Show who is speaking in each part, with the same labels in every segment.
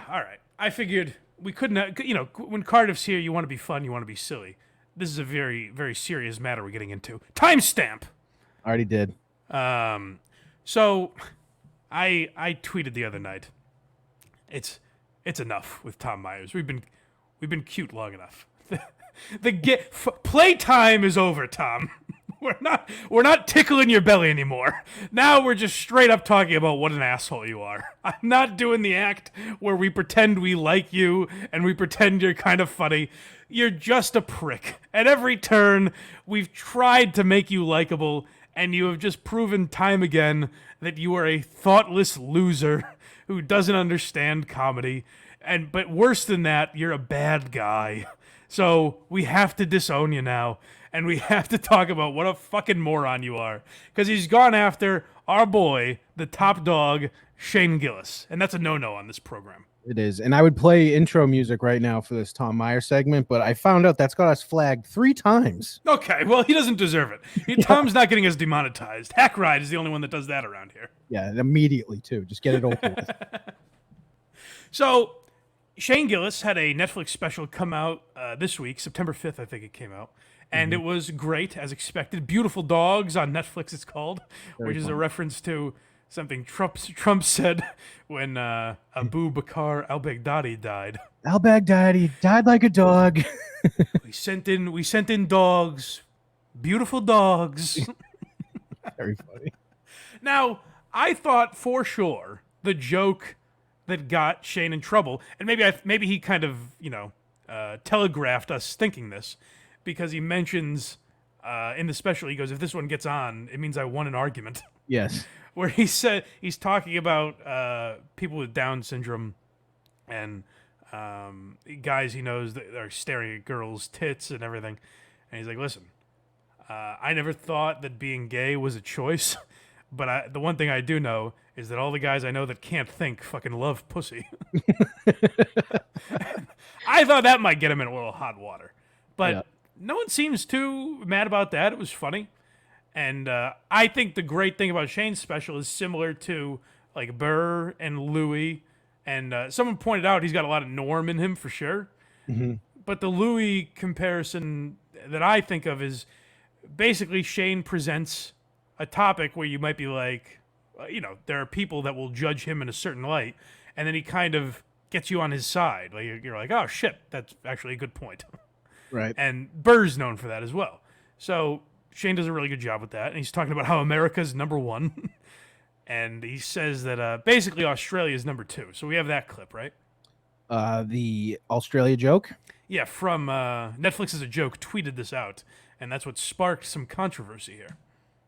Speaker 1: All right. I figured we couldn't, when Cardiff's here, you want to be fun, you want to be silly. This is a very, very serious matter we're getting into. Timestamp.
Speaker 2: Already did.
Speaker 1: So I tweeted the other night. It's enough with Tom Myers. We've been cute long enough. Playtime is over, Tom. We're not tickling your belly anymore. Now we're just straight up talking about what an asshole you are. I'm not doing the act where we pretend we like you and we pretend you're kind of funny. You're just a prick. At every turn, we've tried to make you likable, and you have just proven time again that you are a thoughtless loser who doesn't understand comedy. But worse than that, you're a bad guy. So we have to disown you now, and we have to talk about what a fucking moron you are. Because he's gone after our boy, the top dog, Shane Gillis. And that's a no-no on this program.
Speaker 2: It is. And I would play intro music right now for this Tom Meyer segment, but I found out that's got us flagged 3 times.
Speaker 1: Okay, well, he doesn't deserve it. Tom's not getting us demonetized. Hack Ride is the only one that does that around here.
Speaker 2: Yeah, immediately, too. Just get it over with.
Speaker 1: So, Shane Gillis had a Netflix special come out this week, September 5th, I think it came out. And it was great, as expected. Beautiful Dogs on Netflix, it's called, which is a reference to something Trump said when Abu Bakr al-Baghdadi died.
Speaker 2: Al-Baghdadi died like a dog.
Speaker 1: We sent in dogs, beautiful dogs.
Speaker 2: Very funny.
Speaker 1: Now, I thought for sure the joke that got Shane in trouble, and maybe he kind of telegraphed us thinking this, because he mentions in the special, he goes, if this one gets on, it means I won an argument.
Speaker 2: Yes.
Speaker 1: Where he said he's talking about people with Down syndrome and guys he knows that are staring at girls' tits and everything, and he's like, listen, I never thought that being gay was a choice. But the one thing I do know is that all the guys I know that can't think fucking love pussy. I thought that might get him in a little hot water. But no one seems too mad about that. It was funny. And I think the great thing about Shane's special is similar to like Burr and Louis. And someone pointed out he's got a lot of Norm in him for sure. Mm-hmm. But the Louis comparison that I think of is basically Shane presents a topic where you might be like, there are people that will judge him in a certain light, and then he kind of gets you on his side. Like you're like, oh shit, that's actually a good point.
Speaker 2: Right.
Speaker 1: And Burr's known for that as well. So Shane does a really good job with that, and he's talking about how America's number 1, and he says that basically Australia's number 2. So we have that clip, right?
Speaker 2: The Australia joke?
Speaker 1: Yeah, from Netflix is a Joke tweeted this out, and that's what sparked some controversy here.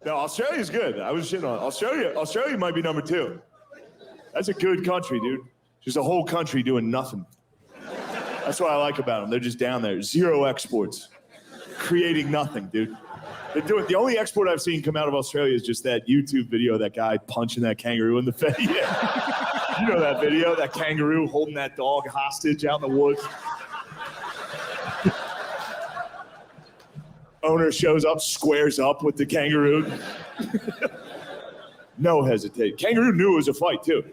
Speaker 3: No, Australia's good. I was shitting on Australia. Australia might be number 2. That's a good country, dude. Just a whole country doing nothing. That's what I like about them. They're just down there. 0 exports. Creating nothing, dude. They're doing, the only export I've seen come out of Australia is just that YouTube video of that guy punching that kangaroo in the face. Yeah. You know that video? That kangaroo holding that dog hostage out in the woods. Owner shows up, squares up with the kangaroo. No hesitate. Kangaroo knew it was a fight, too.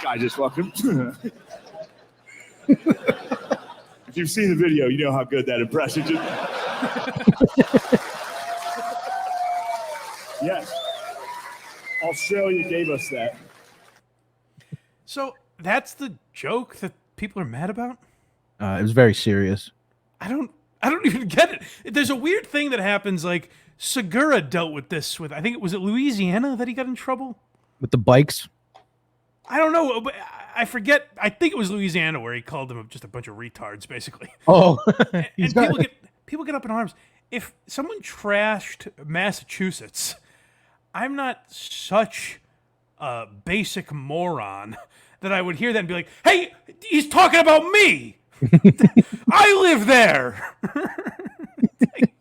Speaker 3: Guy just fucking... If you've seen the video, you know how good that impression is. Yes. Australia gave us that.
Speaker 1: So that's the joke that people are mad about?
Speaker 2: It was very serious.
Speaker 1: I don't even get it. There's a weird thing that happens, like Segura dealt with this with, I think it was at Louisiana that he got in trouble?
Speaker 2: With the bikes?
Speaker 1: I don't know, but I forget. I think it was Louisiana where he called them just a bunch of retards, basically.
Speaker 2: Oh.
Speaker 1: and people get up in arms. If someone trashed Massachusetts, I'm not such a basic moron that I would hear that and be like, hey, he's talking about me. I live there. Like,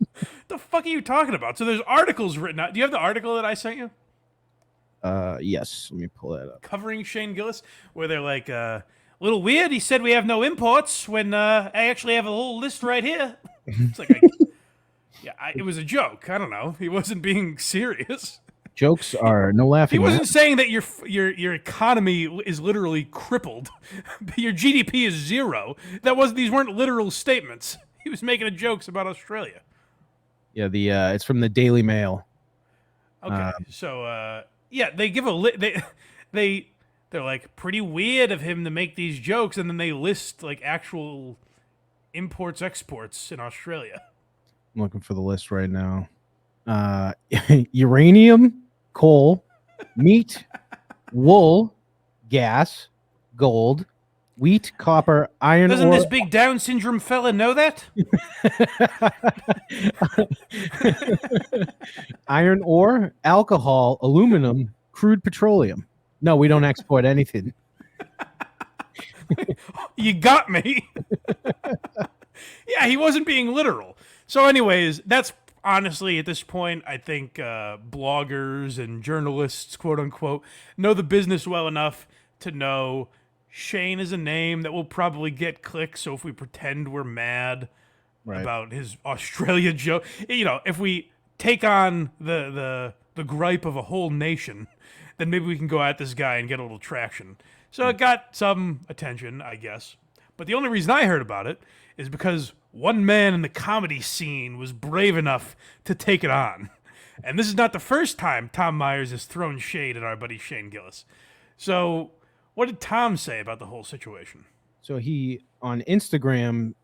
Speaker 1: the fuck are you talking about? So there's articles written out. Do you have the article that I sent you?
Speaker 2: Yes. Let me pull that up.
Speaker 1: Covering Shane Gillis, where they're like, little weird. He said we have no imports when I actually have a whole list right here. It's like, it was a joke. I don't know. He wasn't being serious.
Speaker 2: Jokes are no laughing.
Speaker 1: He wasn't saying that your economy is literally crippled. Your GDP is zero. These weren't literal statements. He was making jokes about Australia.
Speaker 2: Yeah, it's from the Daily Mail.
Speaker 1: Okay, so they give they're like pretty weird of him to make these jokes, and then they list like actual imports exports in Australia.
Speaker 2: I'm looking for the list right now. Uranium, coal, meat, wool, gas, gold, wheat, copper, iron
Speaker 1: Doesn't
Speaker 2: ore.
Speaker 1: this big Down syndrome fella know that?
Speaker 2: Iron ore, alcohol, aluminum, crude petroleum. No, we don't export anything.
Speaker 1: You got me. Yeah, he wasn't being literal. So anyways, that's honestly, at this point, I think bloggers and journalists, quote unquote, know the business well enough to know Shane is a name that will probably get clicks. So if we pretend we're mad about his Australia joke, if we take on the gripe of a whole nation, then maybe we can go at this guy and get a little traction. So it got some attention, I guess. But the only reason I heard about it is because one man in the comedy scene was brave enough to take it on. And this is not the first time Tom Myers has thrown shade at our buddy Shane Gillis. So what did Tom say about the whole situation?
Speaker 2: So he, on Instagram,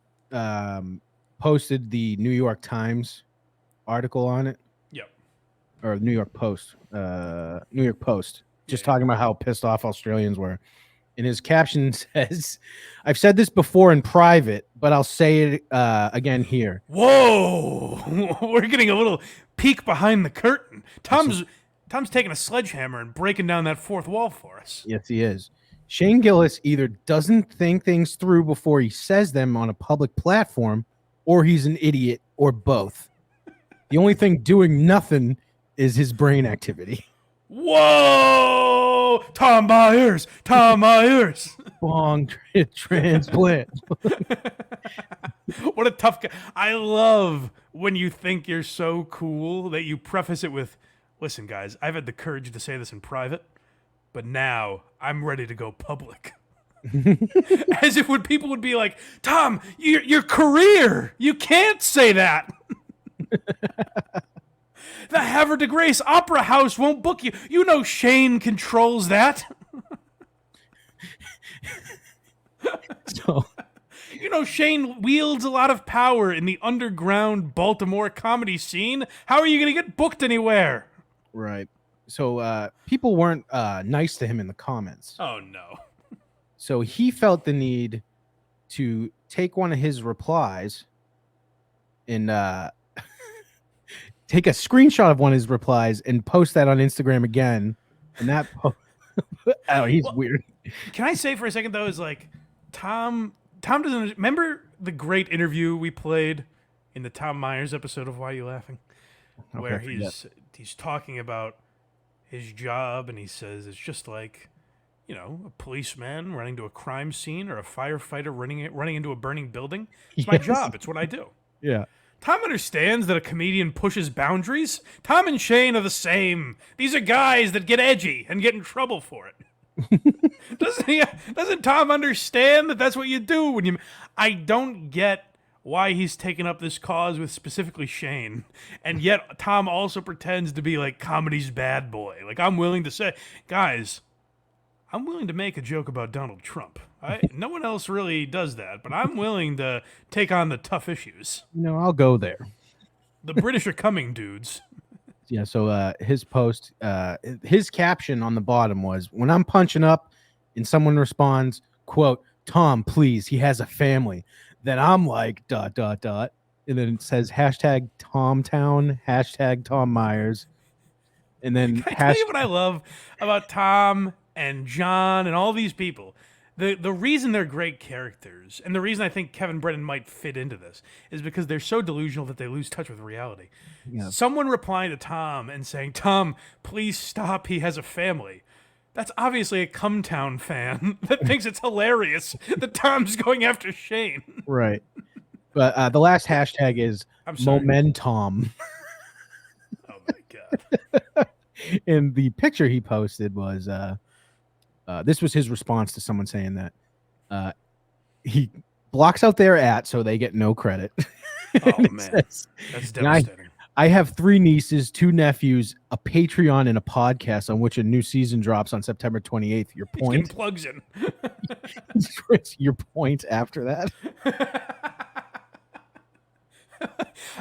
Speaker 2: posted the New York Times article on it.
Speaker 1: Yep.
Speaker 2: Or New York Post. Just talking about how pissed off Australians were. And his caption says, I've said this before in private, but I'll say it again here.
Speaker 1: Whoa! We're getting a little peek behind the curtain. Tom's taking a sledgehammer and breaking down that fourth wall for us.
Speaker 2: Yes, he is. Shane Gillis either doesn't think things through before he says them on a public platform, or he's an idiot, or both. The only thing doing nothing is his brain activity.
Speaker 1: Whoa! Tom Myers!
Speaker 2: Bong transplant.
Speaker 1: What a tough guy. I love when you think you're so cool that you preface it with, listen, guys, I've had the courage to say this in private, but now I'm ready to go public. As if people would be like, Tom, your career, you can't say that. The Havre de Grace Opera House won't book you. You know Shane controls that.
Speaker 2: So,
Speaker 1: Shane wields a lot of power in the underground Baltimore comedy scene. How are you going to get booked anywhere?
Speaker 2: right. So people weren't nice to him in the comments.
Speaker 1: Oh, no.
Speaker 2: So he felt the need to take one of his replies and take a screenshot of one of his replies and post that on Instagram again. And that, he's weird.
Speaker 1: Can I say for a second, though, is like, Tom doesn't remember the great interview we played in the Tom Myers episode of Why Are You Laughing? Where he's talking about his job, and he says it's just like, a policeman running to a crime scene or a firefighter running into a burning building. It's my job. It's what I do.
Speaker 2: Yeah.
Speaker 1: Tom understands that a comedian pushes boundaries. Tom and Shane are the same. These are guys that get edgy and get in trouble for it. Doesn't Tom understand that that's what you do when you... I don't get why he's taken up this cause with specifically Shane, and yet Tom also pretends to be like comedy's bad boy. Like, I'm willing to say, guys, I'm willing to make a joke about Donald Trump. No one else really does that, but I'm willing to take on the tough issues.
Speaker 2: I'll go there.
Speaker 1: The British are coming, dudes.
Speaker 2: Yeah, so his post, his caption on the bottom was, when I'm punching up and someone responds, quote, Tom, please, he has a family. Then I'm like, ... And then it says hashtag TomTown, hashtag Tom Myers. And then
Speaker 1: Can I tell you what I love about Tom and John and all these people? The reason they're great characters, and the reason I think Kevin Brennan might fit into this, is because they're so delusional that they lose touch with reality. Yeah. Someone replying to Tom and saying, Tom, please stop, he has a family. That's obviously a Cumtown fan that thinks it's hilarious that Tom's going after Shane.
Speaker 2: Right. But the last hashtag is Momentum.
Speaker 1: Oh, my God.
Speaker 2: And the picture he posted was this was his response to someone saying that he blocks out their at so they get no credit.
Speaker 1: Oh
Speaker 2: And it
Speaker 1: man,
Speaker 2: says,
Speaker 1: that's
Speaker 2: "And I
Speaker 1: devastating.
Speaker 2: I have 3 nieces, 2 nephews, a Patreon, and a podcast on which a new season drops on September 28th. Your
Speaker 1: He's getting
Speaker 2: point?
Speaker 1: plugs in.
Speaker 2: Your point after that?"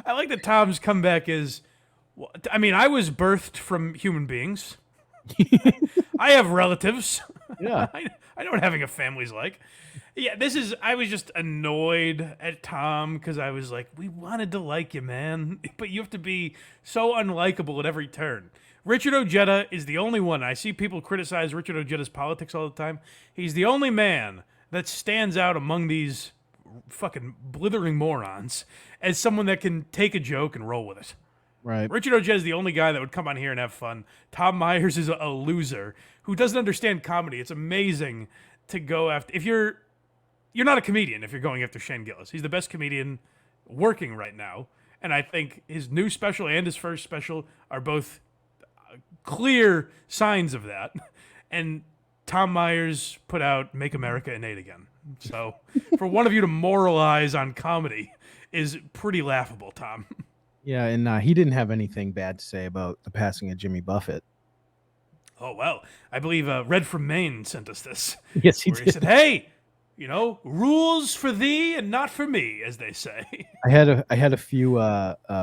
Speaker 1: I like that Tom's comeback is. I mean, I was birthed from human beings. I have relatives.
Speaker 2: Yeah.
Speaker 1: I know what having a family's like. Yeah, I was just annoyed at Tom because I was like, we wanted to like you, man, but you have to be so unlikable at every turn. Richard Ojeda is the only one. I see people criticize Richard Ojeda's politics all the time. He's the only man that stands out among these fucking blithering morons as someone that can take a joke and roll with it.
Speaker 2: Right.
Speaker 1: Richard Ojeda is the only guy that would come on here and have fun. Tom Myers is a loser who doesn't understand comedy. It's amazing to go after. If you're not a comedian if you're going after Shane Gillis. He's the best comedian working right now, and I think his new special and his first special are both clear signs of that. And Tom Myers put out "Make America Innate Again." So for one of you to moralize on comedy is pretty laughable, Tom.
Speaker 2: Yeah, and he didn't have anything bad to say about the passing of Jimmy Buffett.
Speaker 1: Oh, well, I believe Red from Maine sent us this.
Speaker 2: Yes, he
Speaker 1: where he
Speaker 2: did.
Speaker 1: said, hey, rules for thee and not for me, as they say.
Speaker 2: I had a few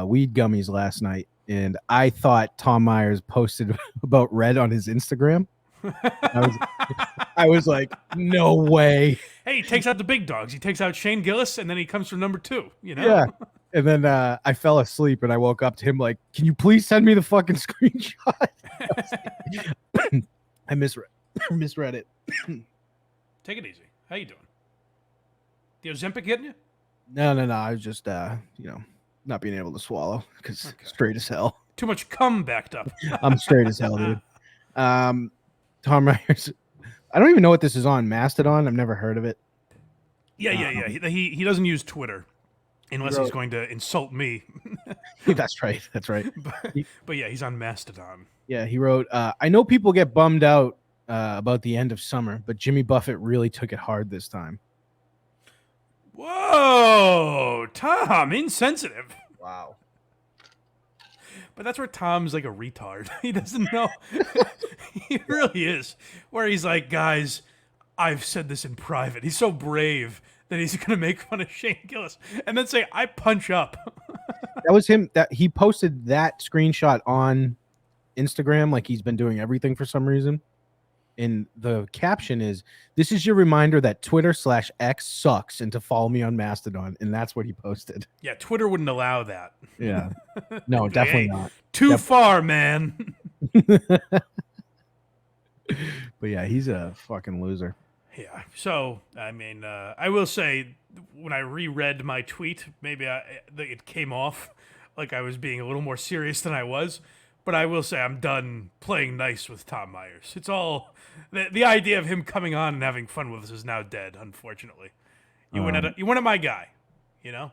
Speaker 2: weed gummies last night, and I thought Tom Myers posted about Red on his Instagram. I was like, no way.
Speaker 1: Hey, he takes out the big dogs. He takes out Shane Gillis, and then he comes from number 2,
Speaker 2: Yeah. And then I fell asleep, and I woke up to him like, can you please send me the fucking screenshot? I misread it.
Speaker 1: Take it easy. How you doing? The Ozempic getting you?
Speaker 2: No. I was just, not being able to swallow because straight as hell.
Speaker 1: Too much cum backed up.
Speaker 2: I'm straight as hell, dude. Tom Myers. I don't even know what this is on. Mastodon? I've never heard of it.
Speaker 1: Yeah. He doesn't use Twitter unless he's going to insult me.
Speaker 2: That's right.
Speaker 1: But yeah, he's on Mastodon.
Speaker 2: Yeah, he wrote, I know people get bummed out about the end of summer, but Jimmy Buffett really took it hard this time.
Speaker 1: Whoa, Tom, insensitive.
Speaker 2: Wow.
Speaker 1: But that's where Tom's like a retard. He doesn't know. He really is. Where he's like, guys, I've said this in private. He's so brave that he's going to make fun of Shane Gillis and then say, I punch up.
Speaker 2: That was him. That he posted that screenshot on Instagram like he's been doing everything for some reason. And the caption is, this is your reminder that Twitter/X sucks and to follow me on Mastodon. And that's what he posted.
Speaker 1: Yeah, Twitter wouldn't allow that.
Speaker 2: Yeah. No, definitely not.
Speaker 1: Too far, man.
Speaker 2: But yeah, he's a fucking loser.
Speaker 1: Yeah. So, I mean, I will say, when I reread my tweet, maybe it came off like I was being a little more serious than I was. But I will say I'm done playing nice with Tom Myers. It's all the idea of him coming on and having fun with us is now dead. Unfortunately, you went at my guy.
Speaker 2: Yeah,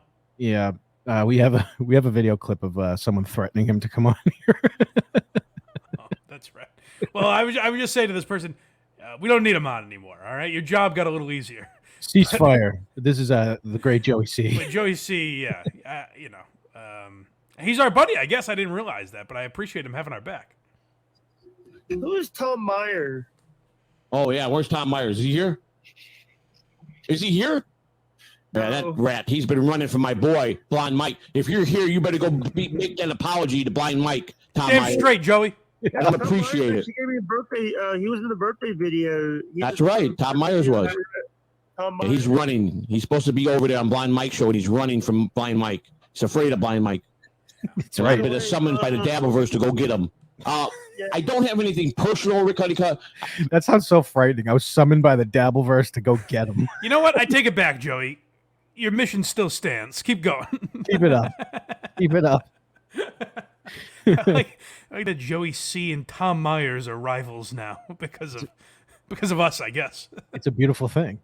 Speaker 2: we have a video clip of someone threatening him to come on here.
Speaker 1: Oh, that's right. Well, I would just say to this person, we don't need him on anymore. All right, your job got a little easier.
Speaker 2: Ceasefire. This is the great Joey C.
Speaker 1: But Joey C. Yeah, he's our buddy. I guess I didn't realize that, but I appreciate him having our back.
Speaker 4: Who is Tom Myers?
Speaker 5: Oh, yeah. Where's Tom Myers? Is he here? Is he here?
Speaker 4: No.
Speaker 5: Yeah, that rat. He's been running from my boy, Blind Mike. If you're here, you better go make an apology to Blind Mike, Tom
Speaker 1: Damn
Speaker 5: Myers.
Speaker 1: straight, Joey.
Speaker 5: I don't appreciate it.
Speaker 4: He gave me a birthday. He was in the birthday video.
Speaker 5: That's right. Tom Myers was.
Speaker 4: Tom
Speaker 5: Yeah,
Speaker 4: Myers.
Speaker 5: he's running. He's supposed to be over there on Blind Mike's show, and he's running from Blind Mike. He's afraid of Blind Mike.
Speaker 2: That's right.
Speaker 5: I've been summoned by the Dabbleverse to go get him. I don't have anything personal, Rick Honeycutt.
Speaker 2: That sounds so frightening. I was summoned by the Dabbleverse to go get him.
Speaker 1: You know what? I take it back, Joey. Your mission still stands. Keep going.
Speaker 2: Keep it up. Keep it up.
Speaker 1: I like that Joey C and Tom Myers are rivals now because of us, I guess.
Speaker 2: It's a beautiful thing.